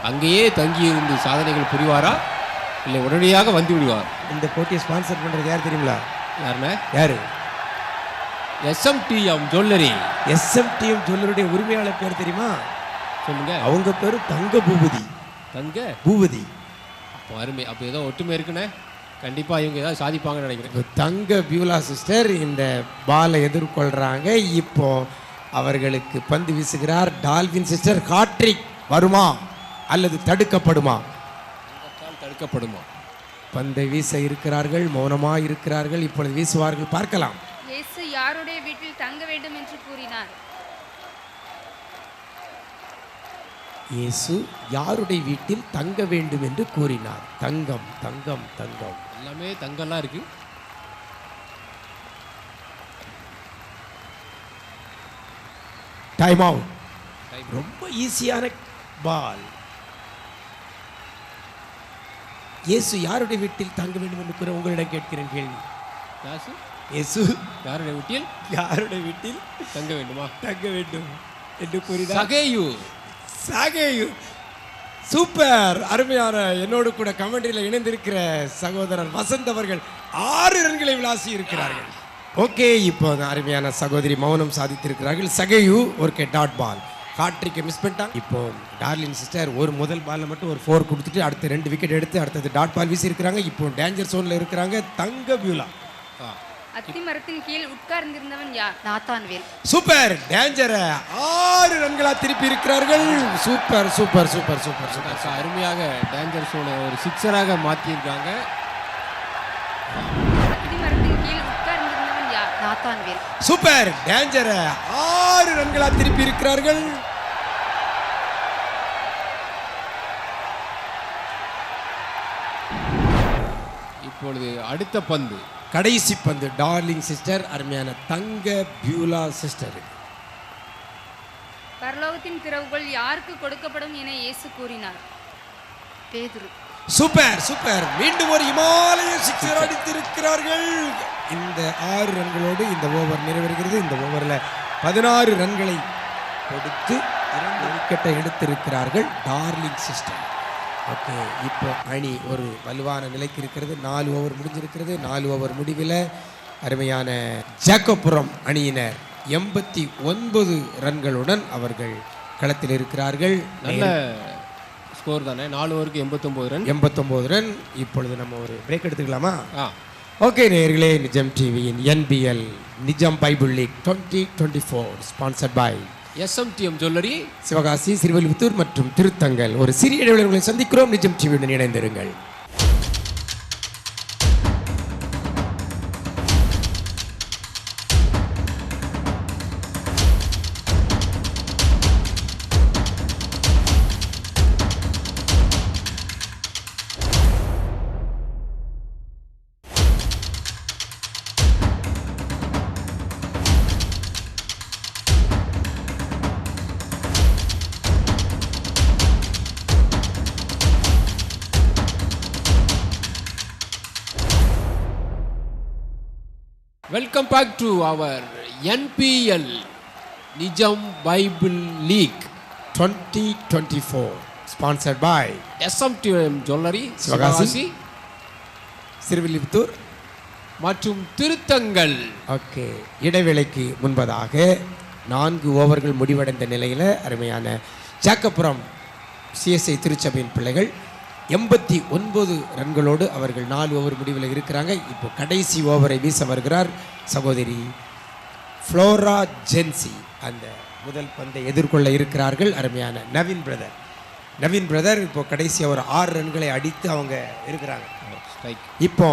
அங்கேயே தங்கியிருந்து சாதனைகள் புரிவாரா இல்லை உடனடியாக வந்து விடுவார்? இந்த போட்டியை ஸ்பான்சர் பண்றது யார் தெரியுங்களா? யாருன்னா? யாரு? SMTM jewellery. SMTM ஜுவல்லருடைய உரிமையாளர் பேர் தெரியுமா? சொல்லுங்க. அவங்க பேரு தங்க பூபதி. தங்க பூபதி. அப்போ அருமை. அப்போ ஏதோ ஒற்றுமை இருக்குன்னு கண்டிப்பாக இவங்க ஏதாவது சாதிப்பாங்கன்னு நினைக்கிறேன். தங்க பியூலா சிஸ்டர் இந்த பாலை எதிர்கொள்கிறாங்க. இப்போ அவர்களுக்கு பந்து வீசுகிறார் டால்வின் சிஸ்டர். ஹாட்ரிக் வருமா அல்லது தடுக்கப்படுமா? தடுக்கப்படுமா? பந்தை வீச இருக்கிறார்கள், மௌனமாக இருக்கிறார்கள். இப்பொழுது வீசுவார்கள், பார்க்கலாம். இயேசு யாருடைய வீட்டில் தங்க வேண்டும் என்று கூறினார்? இயேசு யாருடைய வீட்டில் தங்க வேண்டும் என்று கூறினார்? தங்கம், தங்கம், தங்கம். எல்லாமே தங்கம்லாம் இருக்கு. Time out. ரொம்ப ஈஸியான பால். இயேசு யாருடைய வீட்டில் தங்க வேண்டும் என்று கூற உங்களிடம் கேட்கிறேன் கேள்வி. இயேசு யாருடைய வீட்டில் தங்க வேண்டுமா? தங்க வேண்டும் என்று கூறினார். சகேயு. சகேயு. சூப்பர். அருமையான. என்னோடு கூட கமெண்ட்ரியில் இணைந்திருக்கிற சகோதரர் வசந்த் அவர்கள் 6 ரன்களை விளாசி இருக்கிறார்கள். ஓகே, இப்போ அருமையான சகோதரி மௌனம் சாதித்திருக்கிறார்கள். சகேயு ஒரு டாட் பால். ஹாட்ரிக்கை மிஸ் பண்ணிட்டான். இப்போ டார்லின் சிஸ்டர் ஒரு முதல் பாலில் மட்டும் ஒரு 4 கொடுத்துட்டு அடுத்த 2 விக்கெட் எடுத்து அடுத்தது டாட் பால் வீசி இருக்கிறாங்க. இப்போ டேஞ்சர் சோனில் இருக்கிறாங்க. தங்க பியூலா. அத்தி மரத்தின் கீழ் உட்கார்ந்திருந்தவன் யார்? நாத்தான்வேல். சூப்பர். டேஞ்சர் 6 ரன்களா திருப்பி இருக்கிறார்கள். Super super super super super. அருமையாக டேஞ்சர் சோனை ஒரு சிக்ஸராக மாற்றியிருக்காங்க. அத்தி மரத்தின் கீழ் உட்கார்ந்திருந்தவன் யார்? நாத்தான்வேல். சூப்பர். டேஞ்சர் 6 ரன்களா திருப்பி இருக்கிறார்கள். இப்பொழுது அடுத்த பந்து, கடைசி பந்து டார்லிங் சிஸ்டர், அருமையான தங்க பியூலா சிஸ்டர். பரலோகத்தின் திறவுகள் யாருக்கு கொடுக்கப்படும் என இயேசு கூறினார்? பேதுரு. Super super. மீண்டும் ஒரு இமாலய சிக்ஸர் அடித்திருக்கிறார்கள். இந்த 6 ரன்களோடு இந்த ஓவர் நிறைவேறுகிறது. இந்த ஓவரில் 16 ரன்களை கொடுத்து 2 விக்கெட்டை எடுத்திருக்கிறார்கள் டார்லிங் சிஸ்டர். ஓகே, இப்போ அணி ஒரு வலுவான நிலைக்கு இருக்கிறது. 4 ஓவர் முடிஞ்சிருக்கிறது. 4 ஓவர் முடிவில் அருமையான ஜாக்கோபுரம் அணியினர் 89 ரன்களுடன் அவர்கள் களத்தில் இருக்கிறார்கள். நல்ல ஸ்கோர் தானே. 4 ஓவருக்கு 89 ரன். இப்பொழுது நம்ம ஒரு பிரேக் எடுத்துக்கலாமா? ஓகே நேயர்களே, நிஜம் டிவியின் NBL Nijam Bible league 2024 sponsored by SMTM jewellery, Sivakasi, Siruvilputhur மற்றும் திருத்தங்கல். ஒரு சிறிய இடைவெளிகளை சந்திக்கிறோம். நிஜம் டிவியுடன் இணைந்திருங்கள். Welcome back to our NPL Nijam Bible league 2024 sponsored by SMTM jewellery, Sivakasi, Srivilliputhur மற்றும் திருத்தங்கல். ஓகே, இடைவேளைக்கு முன்பதாக 4 ஓவர்கள் முடிவடைந்த நிலையில் அருமையான ஜாக்கப்புரம் CSI திருச்சபையின் பிள்ளைகள் 89 ரன்களோடு அவர்கள் 4 ஓவர் முடிவில் இருக்கிறாங்க. இப்போ கடைசி ஓவரை வீச வருகிறார் சகோதரி ஃப்ளோரா ஜென்சி. அந்த முதல் பந்தை எதிர்கொள்ள இருக்கிறார்கள் அருமையான நவீன் பிரதர். நவீன் பிரதர் இப்போ கடைசியாக ஒரு 6 ரன்களை அடித்து அவங்க இருக்கிறாங்க. ஸ்ட்ரைக். இப்போ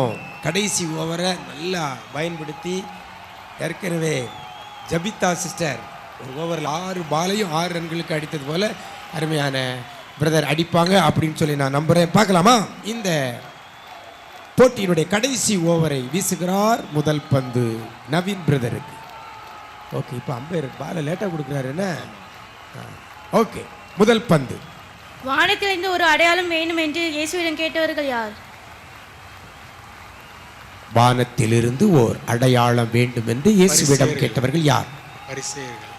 கடைசி ஓவரை நல்லா பயன்படுத்தி ஏற்கனவே ஜபிதா சிஸ்டர் ஒரு ஓவரில் 6 பாலையும் 6 ரன்களுக்கு அடித்தது போல அருமையான பிரதர் அடிப்பாங்க அப்படின்னு சொல்லி நான் நம்புகிறேன். பார்க்கலாமா? இந்த போட்டியினுடைய கடைசி ஓவரை வீசுகிறார் முதல் பந்து நவீன் பிரதருக்கு. ஓகே, இப்போ அம்பையர் பாலை லேட்டாக கொடுக்குறாரு என்ன? ஓகே, முதல் பந்து. வானத்திலிருந்து ஒரு அடையாளம் வேண்டும் என்று இயேசுவிடம் கேட்டவர்கள் யார்? வானத்திலிருந்து ஓர் அடையாளம் வேண்டும் என்று இயேசுவிடம் கேட்டவர்கள் யார்? பரிசேயர்கள்.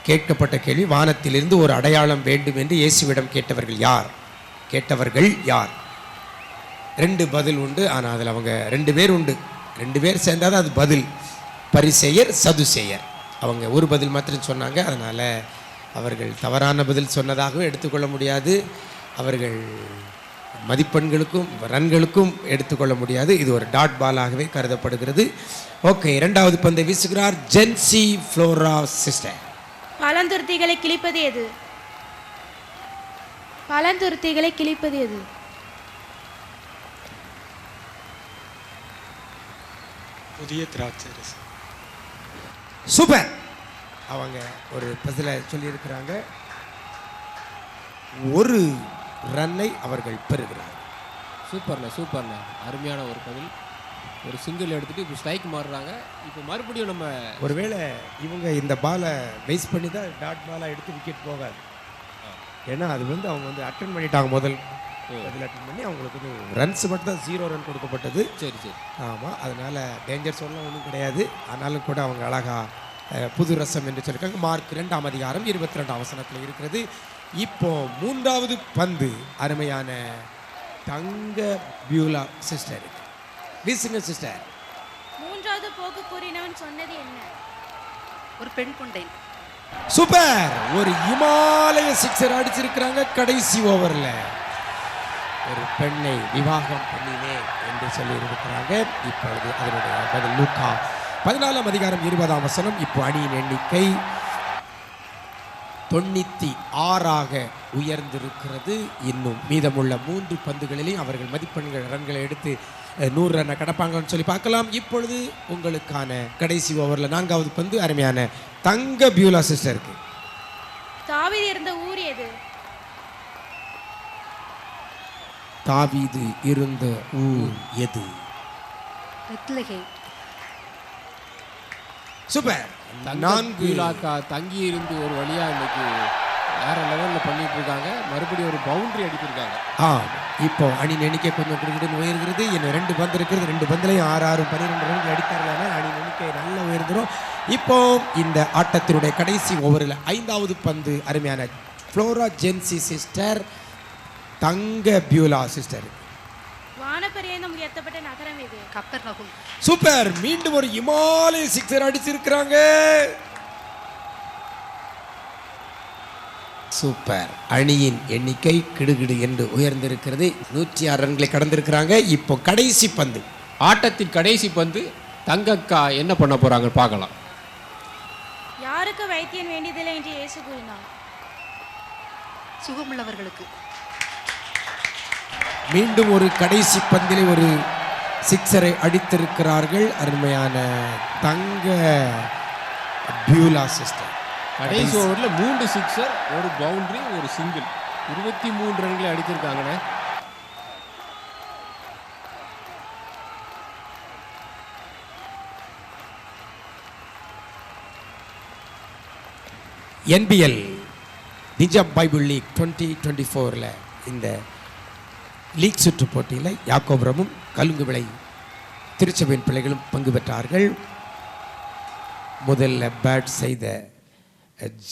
கேட்கப்பட்ட கேள்வி, வானத்திலிருந்து ஒரு அடையாளம் வேண்டும் என்று இயேசுவிடம் கேட்டவர்கள் யார்? கேட்டவர்கள் யார்? 2 பதில் உண்டு. ஆனால் அதில் அவங்க 2 பேர் உண்டு. 2 பேர் சேர்ந்தாதான் அது பதில். பரிசேயர், சதுசேயர். அவங்க ஒரு பதில் மாத்திரம் சொன்னாங்க. அதனால் அவர்கள் தவறான பதில் சொன்னதாகவும் எடுத்துக்கொள்ள முடியாது. அவர்கள் மதிப்பெண்களுக்கும் ரன்களுக்கும் எடுத்துக்கொள்ள முடியாது. இது ஒரு டாட் பாலாகவே கருதப்படுகிறது. ஓகே, 2வது பந்தை வீசுகிறார் ஜென்சி ஃப்ளோரா சிஸ்டர். பழந்துருத்திகளை கிழிப்பது எது? பழந்துருத்திகளை கிழிப்பது எது? புதிய திராட்சை ரசம். சூப்பர். அவங்க ஒரு பசில சொல்லியிருக்கிறாங்க. ஒரு ரன்னை அவர்கள் பெறுகிறார். சூப்பர்ண்ண. அருமையான ஒரு பதில். ஒரு சிங்கிள் எடுத்துட்டு இப்போ ஸ்ட்ரைக் மாறுறாங்க. இப்போ மறுபடியும் நம்ம ஒருவேளை இவங்க இந்த பாலை வேஸ்ட் பண்ணி தான் டாட் பாலாக எடுத்து விக்கெட் போகாது. ஏன்னா அது அவங்க அட்டன் பண்ணிட்டாங்க. முதல் பதில் அட்டன் பண்ணி அவங்களுக்கு ரன்ஸ் மட்டும் தான் 0 ரன் கொடுக்கப்பட்டது. சரி. ஆமாம், அதனால் டேஞ்சர் சொல்லலாம் ஒன்றும் கிடையாது. ஆனாலும் கூட அவங்க அழகாக புது ரசம் என்று சொல்லியிருக்காங்க. மார்க் 2ஆம் அதிகாரம் 22ஆம் வசனத்தில் இருக்கிறது. இப்போ 3வது பந்து அருமையான தங்க பியூலா சிஸ்டர். வீசுங்க சிஸ்டர். 3வது போக்கு கூறினவன் சொன்னது என்ன? ஒரு பெண் கொண்டை. சூப்பர். ஒரு இமாலய சிக்ஸர் அடிச்சிருக்கிறாங்க கடைசி ஓவரில். ஒரு பெண்ணை விவாகம் பண்ணினேன் என்று சொல்லி இருக்கிறாங்க. இப்பொழுது அதனுடைய பதில் லூக்கா 14ஆம் அதிகாரம் 20ஆம் வசனம். இப்போ அணியின் எண்ணிக்கை 96ஆக உயர்ந்திருக்கிறது. இன்னும் மீதமுள்ள 3 பந்துகளிலேயும் அவர்கள் மதிப்பெண்கள் ரன்களை எடுத்து 100 ரன்னை கடப்பாங்கன்னு சொல்லி பார்க்கலாம். இப்பொழுது உங்களுக்கான கடைசி ஓவரில் 4வது பந்து அருமையான தங்க பியூலா சிஸ்டருக்கு. தாவீது இருந்த ஊர் எது? தாவீது இருந்த ஊர் எது? பெத்லகேம். சூப்பர். 4 இலாக்கா தங்கி இருந்து ஒரு வழியா இன்னைக்கு வேற லெவலில் பண்ணிட்டு இருக்காங்க. மறுபடியும் ஒரு பவுண்டரி அடித்திருக்காங்க. இப்போ அணி எண்ணிக்கை கொஞ்சம் குறிப்பிட்டு உயர்கிறது. இன்னும் 2 பந்து இருக்கிறது. 2 பந்துலையும் 6 12 ரன்கள் அடித்தார்களான அணி எண்ணிக்கை நல்லா உயர்ந்துடும். இப்போ இந்த ஆட்டத்தினுடைய கடைசி ஓவரில் 5வது பந்து அருமையான ஃப்ளோரா ஜென்சி சிஸ்டர் தங்க பியூலா சிஸ்டர். வானபரியந்தம் உயர்த்தப்பட்ட நகரம் எது? கப்பர்நகூம். சூப்பர். மீண்டும் ஒரு இமாலய சிக்ஸர் அடிச்சிருக்கிறாங்க. சூப்பர். அணியின் எண்ணிக்கை கிடுகிடு என்று உயர்ந்திருக்கிறது. 106 ரன்களை கடந்திருக்கிறாங்க. இப்போ கடைசி பந்து, ஆட்டத்தின் கடைசி பந்து. தங்கக்கா என்ன பண்ண போறாங்க பார்க்கலாம். யாருக்கு வைத்தியன் வேண்டியதில்லை என்று இயேசு கூறினார்? சுகமுள்ளவர்களுக்கு. மீண்டும் ஒரு கடைசி பந்திலே ஒரு சிக்ஸரை அடித்திருக்கிறார்கள் அருமையான தங்க பியூலா சிஸ்டர். கடைசி ஓவரில் 3 சிக்ஸர், ஒரு பவுண்டரி, ஒரு சிங்கிள், 23 ரன்களை அடித்திருக்காங்கண்ணே. என்பிஎல் நிஜம் பைபிள் லீக் 2024 இந்த லீக் சுற்று போட்டியில் யாக்கோபுரமும் கலுங்குவிளை திருச்சபையின் பிள்ளைகளும் பங்கு பெற்றார்கள். முதல்ல பேட் செய்த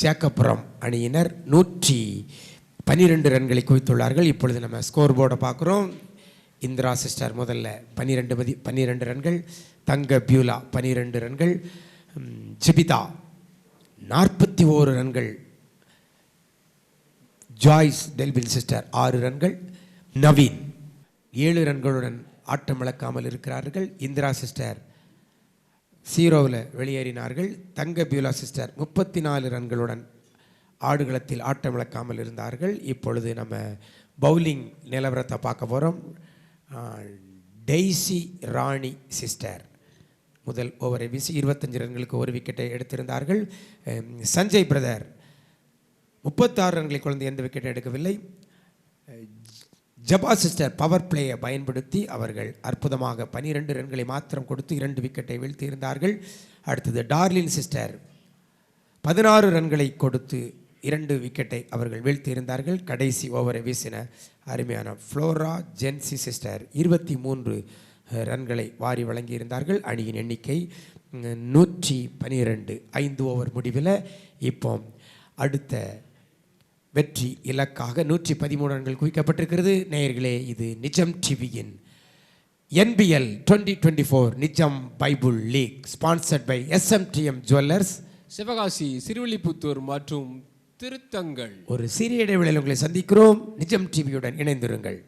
ஜேக்கப்புரம் அணியினர் 112 ரன்களை குவித்துள்ளார்கள். இப்பொழுது நம்ம ஸ்கோர் போர்டை பார்க்குறோம். இந்திரா சிஸ்டர் முதல்ல 12 ரன்கள், தங்க பியூலா 12 ரன்கள், ஜிபிதா 41 ரன்கள், ஜாய்ஸ் டெல்பின் சிஸ்டர் 6 ரன்கள், நவீன் 7 ரன்களுடன் ஆட்டம் இழக்காமல் இருக்கிறார்கள். இந்திரா சிஸ்டர் 0வில் வெளியேறினார்கள். தங்க பியூலா சிஸ்டர் 34 ரன்களுடன் ஆடுகளத்தில் ஆட்டம் இழக்காமல் இருந்தார்கள். இப்பொழுது நம்ம பவுலிங் நிலவரத்தை பார்க்க போகிறோம். டெய்சி ராணி சிஸ்டர் முதல் ஓவரை வீசி 25 ரன்களுக்கு ஒரு விக்கெட்டை எடுத்திருந்தார்கள். சஞ்சய் பிரதர் 36 ரன்களை குழந்தை எந்த விக்கெட்டை எடுக்கவில்லை. ஜபா சிஸ்டர் பவர் பிளேயை பயன்படுத்தி அவர்கள் அற்புதமாக 12 ரன்களை மாத்திரம் கொடுத்து 2 விக்கெட்டை வீழ்த்தியிருந்தார்கள். அடுத்தது டார்லின் சிஸ்டர் 16 ரன்களை கொடுத்து 2 விக்கெட்டை அவர்கள் வீழ்த்தியிருந்தார்கள். கடைசி ஓவரை வீசின அருமையான ஃப்ளோரா ஜென்சி சிஸ்டர் 23 ரன்களை வாரி வழங்கியிருந்தார்கள். அணியின் எண்ணிக்கை 112. 5 ஓவர் முடிவில் இப்போ அடுத்த வெற்றி இலக்காக 113 ரன்கள் குவிக்கப்பட்டிருக்கிறது. நேயர்களே, இது நிஜம் டிவியின் NBL 2024 Nijam Bible league sponsored by SMTM jewellers, Sivakasi, Srivilliputhur மற்றும் திருத்தங்கள். ஒரு சிறிய இடைவேளையில் உங்களை சந்திக்கிறோம். நிஜம் டிவியுடன் இணைந்திருங்கள்.